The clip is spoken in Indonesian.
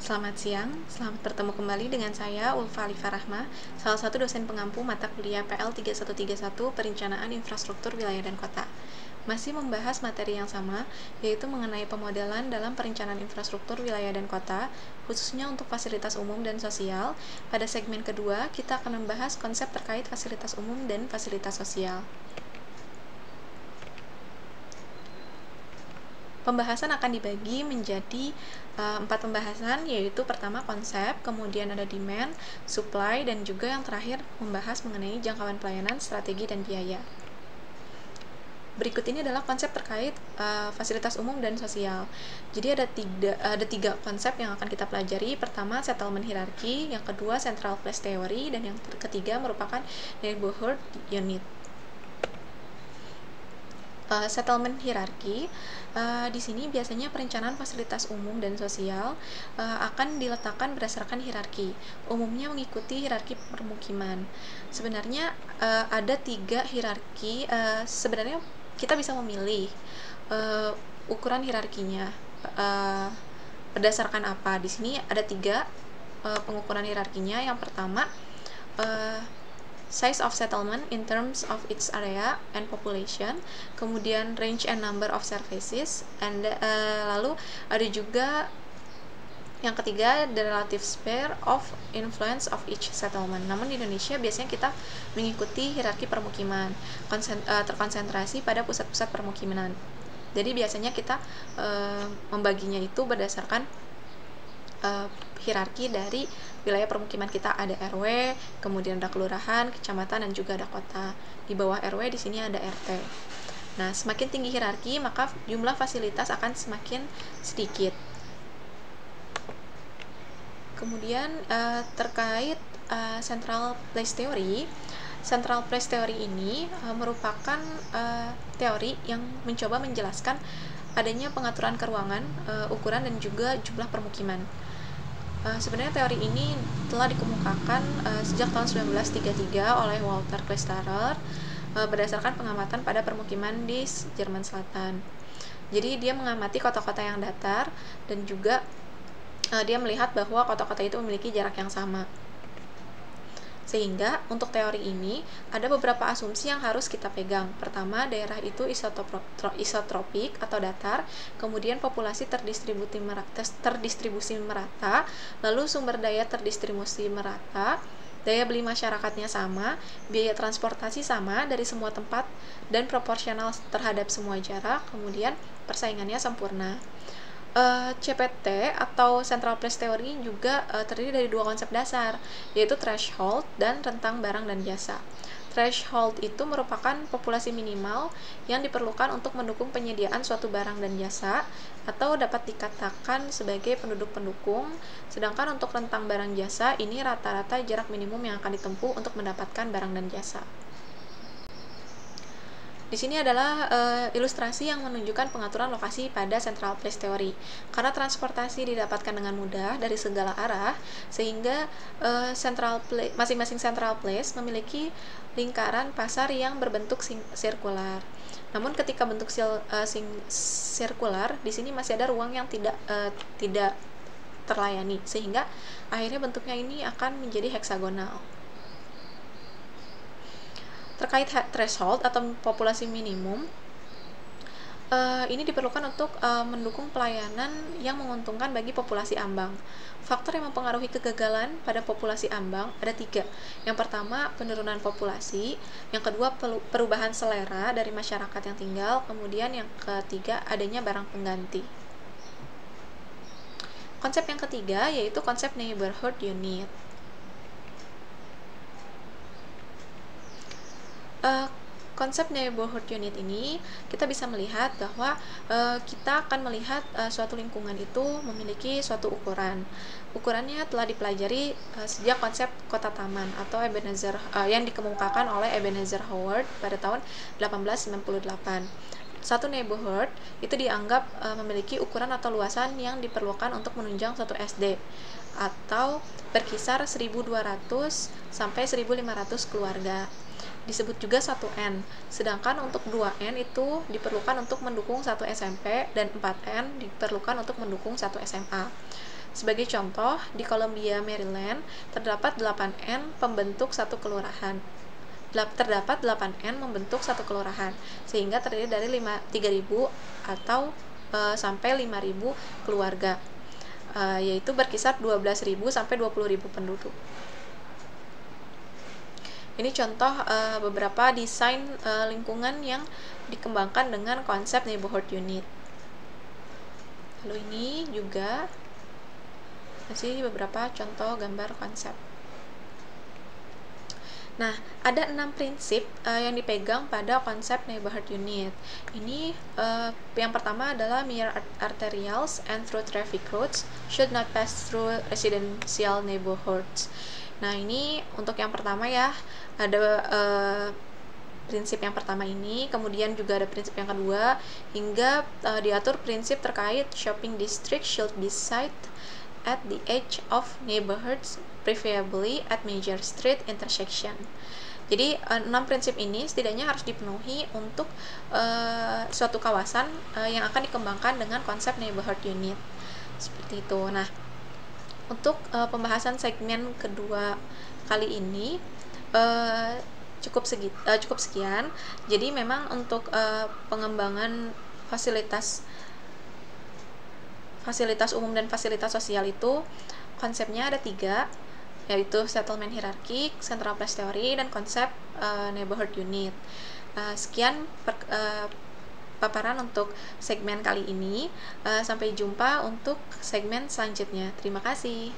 Selamat siang, selamat bertemu kembali dengan saya, Ulfa Alifa Rahma, salah satu dosen pengampu mata kuliah PL 3131 Perencanaan Infrastruktur Wilayah dan Kota. Masih membahas materi yang sama, yaitu mengenai pemodelan dalam perencanaan infrastruktur wilayah dan kota, khususnya untuk fasilitas umum dan sosial. Pada segmen kedua, kita akan membahas konsep terkait fasilitas umum dan fasilitas sosial. Pembahasan akan dibagi menjadi 4 pembahasan, yaitu pertama konsep, kemudian ada demand, supply, dan juga yang terakhir membahas mengenai jangkauan pelayanan, strategi, dan biaya. Berikut ini adalah konsep terkait fasilitas umum dan sosial. Jadi ada tiga konsep yang akan kita pelajari. Pertama, settlement hierarchy, yang kedua, central place theory, dan yang ketiga merupakan neighborhood unit. Settlement hierarchy, di sini biasanya perencanaan fasilitas umum dan sosial akan diletakkan berdasarkan hierarki. Umumnya mengikuti hierarki permukiman. Sebenarnya ada 3 hierarki. Sebenarnya kita bisa memilih ukuran hierarkinya berdasarkan apa. Di sini ada 3 pengukuran hierarkinya. Yang pertama, size of settlement in terms of its area and population, kemudian range and number of services, and lalu ada juga yang ketiga, the relative sphere of influence of each settlement. Namun di Indonesia biasanya kita mengikuti hierarki permukiman, terkonsentrasi pada pusat-pusat permukiman. Jadi biasanya kita membaginya itu berdasarkan hierarki dari wilayah permukiman kita. Ada RW, kemudian ada kelurahan, kecamatan, dan juga ada kota. Di bawah RW di sini ada RT. Nah, semakin tinggi hierarki, maka jumlah fasilitas akan semakin sedikit. Kemudian terkait central place theory. Central place theory ini merupakan teori yang mencoba menjelaskan adanya pengaturan keruangan, ukuran, dan juga jumlah permukiman. Sebenarnya teori ini telah dikemukakan sejak tahun 1933 oleh Walter Klesterer berdasarkan pengamatan pada permukiman di Jerman Selatan. Jadi dia mengamati kota-kota yang datar dan juga dia melihat bahwa kota-kota itu memiliki jarak yang sama. Sehingga untuk teori ini ada beberapa asumsi yang harus kita pegang. Pertama, daerah itu isotropik atau datar, kemudian populasi terdistribusi merata, lalu sumber daya terdistribusi merata, daya beli masyarakatnya sama, biaya transportasi sama dari semua tempat dan proporsional terhadap semua jarak, kemudian persaingannya sempurna. CPT atau Central Place Theory juga terdiri dari 2 konsep dasar, yaitu threshold dan rentang barang dan jasa. Threshold itu merupakan populasi minimal yang diperlukan untuk mendukung penyediaan suatu barang dan jasa, atau dapat dikatakan sebagai penduduk pendukung, sedangkan untuk rentang barang jasa ini rata-rata jarak minimum yang akan ditempuh untuk mendapatkan barang dan jasa. Di sini adalah ilustrasi yang menunjukkan pengaturan lokasi pada Central Place Theory. Karena transportasi didapatkan dengan mudah dari segala arah, sehingga masing-masing Central Place memiliki lingkaran pasar yang berbentuk sirkular. Namun ketika bentuk sirkular, di sini masih ada ruang yang tidak terlayani, sehingga akhirnya bentuknya ini akan menjadi heksagonal. Terkait threshold atau populasi minimum, ini diperlukan untuk mendukung pelayanan yang menguntungkan bagi populasi ambang. Faktor yang mempengaruhi kegagalan pada populasi ambang ada 3. Yang pertama, penurunan populasi. Yang kedua, perubahan selera dari masyarakat yang tinggal. Kemudian yang ketiga, adanya barang pengganti. Konsep yang ketiga yaitu konsep neighborhood unit. Konsep neighborhood unit ini kita bisa melihat bahwa kita akan melihat suatu lingkungan itu memiliki suatu ukuran. Ukurannya telah dipelajari sejak konsep kota taman atau Ebenezer yang dikemukakan oleh Ebenezer Howard pada tahun 1898. Satu neighborhood itu dianggap memiliki ukuran atau luasan yang diperlukan untuk menunjang suatu SD atau berkisar 1.200 sampai 1.500 keluarga. Disebut juga 1N, sedangkan untuk 2N itu diperlukan untuk mendukung 1 SMP dan 4N diperlukan untuk mendukung 1 SMA. Sebagai contoh, di Columbia, Maryland, terdapat 8N pembentuk satu kelurahan. Terdapat 8N membentuk satu kelurahan, sehingga terdiri dari 3.000 atau sampai 5.000 keluarga, yaitu berkisar 12.000 sampai 20.000 penduduk. Ini contoh beberapa desain lingkungan yang dikembangkan dengan konsep neighborhood unit. Lalu ini juga masih beberapa contoh gambar konsep. Nah, ada 6 prinsip yang dipegang pada konsep neighborhood unit. Ini yang pertama adalah mere arterials and through traffic roads should not pass through residential neighborhoods. Nah, ini untuk yang pertama ya, ada prinsip yang pertama ini, kemudian juga ada prinsip yang kedua, hingga diatur prinsip terkait shopping district should be sited at the edge of neighborhoods, preferably at major street intersection. Jadi 6 prinsip ini setidaknya harus dipenuhi untuk suatu kawasan yang akan dikembangkan dengan konsep neighborhood unit. Seperti itu. Nah, untuk pembahasan segmen kedua kali ini cukup sekian. Jadi memang untuk pengembangan fasilitas umum dan fasilitas sosial itu konsepnya ada 3, yaitu settlement hierarchy, central place theory, dan konsep neighborhood unit. Sekian paparan untuk segmen kali ini. Sampai jumpa untuk segmen selanjutnya. Terima kasih.